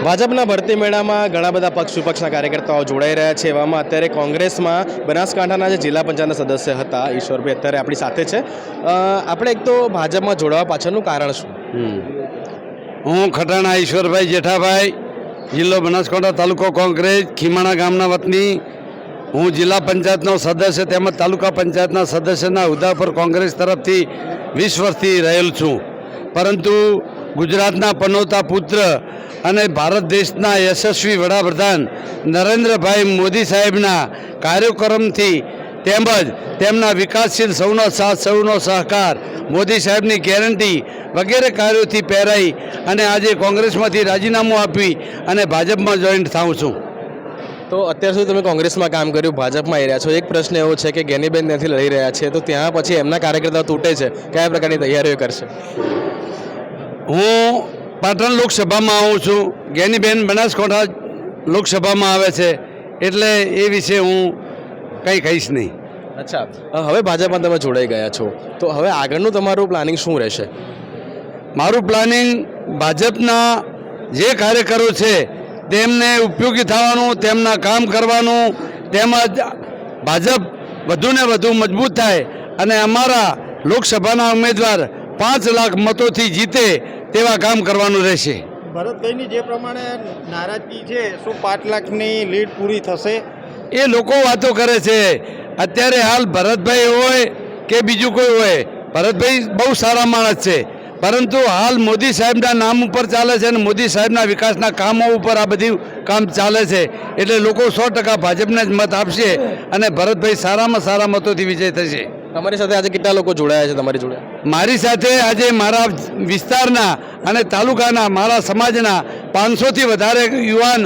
ભાજપના ભરતી મેળામાં ઘણા બધા પક્ષ વિપક્ષના કાર્યકર્તાઓ જોડાઈ રહ્યા છે। એવામાં અત્યારે કોંગ્રેસમાં બનાસકાંઠાના જે જિલ્લા પંચાયતના સદસ્ય હતા ઈશ્વરભાઈ અત્યારે આપણી સાથે છે। આપણે એક તો ભાજપમાં જોડાવા પાછળનું કારણ શું? હું ખટાણા ઈશ્વરભાઈ જેઠાભાઈ, જિલ્લો બનાસકાંઠા, તાલુકો કોંગ્રેસ, ખીમાણા ગામના વતની। હું જિલ્લા પંચાયતનો સદસ્ય તેમજ તાલુકા પંચાયતના સદસ્યના હોદ્દા પર કોંગ્રેસ તરફથી 20 વર્ષથી રહેલ છું, પરંતુ ગુજરાતના પનોતા પુત્ર અને ભારત દેશના યશસ્વી વડાપ્રધાન નરેન્દ્રભાઈ મોદી સાહેબના કાર્યક્રમથી તેમજ તેમના વિકાસશીલ સૌનો સાથ સૌનો સહકાર, મોદી સાહેબની ગેરંટી વગેરે કાર્યોથી પહેરાઈ અને આજે કોંગ્રેસમાંથી રાજીનામું આપી અને ભાજપમાં જોઈન્ટ થાઉં છું। તો અત્યાર સુધી તમે કોંગ્રેસમાં કામ કર્યું, ભાજપમાં આવી રહ્યા છો। એક પ્રશ્ન એવો છે કે ગેનીબેન ત્યાંથી લડી રહ્યા છે, તો ત્યાં પછી એમના કાર્યકર્તાઓ તૂટે છે, કયા પ્રકારની તૈયારીઓ કરશે? હું પાટણ લોકસભામાં આવું છું, ગેનીબેન બનાસકાંઠા લોકસભામાં આવે છે, એટલે એ વિશે હું કંઈ કહીશ નહીં। અચ્છા, હવે ભાજપમાં તમે જોડાઈ ગયા છો, તો હવે આગળનું તમારું પ્લાનિંગ શું રહેશે? મારું પ્લાનિંગ ભાજપના જે કાર્યકરો છે તેમને ઉપયોગી થવાનું, તેમના કામ કરવાનું, તેમજ ભાજપ વધુને વધુ મજબૂત થાય અને અમારા લોકસભાના ઉમેદવાર 5 લાખ મતોથી જીતે તેવા કામ કરવાનું રહેશે। ભરતભાઈની જે પ્રમાણે નારાજગી છે, શું 5 લાખની લીડ પૂરી થશે? એ લોકો વાતો કરે છે। અત્યારે હાલ ભરતભાઈ હોય કે બીજું કોઈ હોય, ભરતભાઈ બહુ સારા માણસ છે, પરંતુ હાલ મોદી સાહેબના નામ ઉપર ચાલે છે અને મોદી સાહેબના વિકાસના કામો ઉપર આ બધી કામ ચાલે છે, એટલે લોકો 100% ભાજપને જ મત આપશે અને ભરતભાઈ સારામાં સારા મતોથી વિજય થશે। તમારી સાથે આજે કેટલા લોકો જોડાયા છે તમારી જોડે? મારી સાથે આજે મારા વિસ્તારના અને તાલુકાના, મારા સમાજના 500થી વધારે યુવાન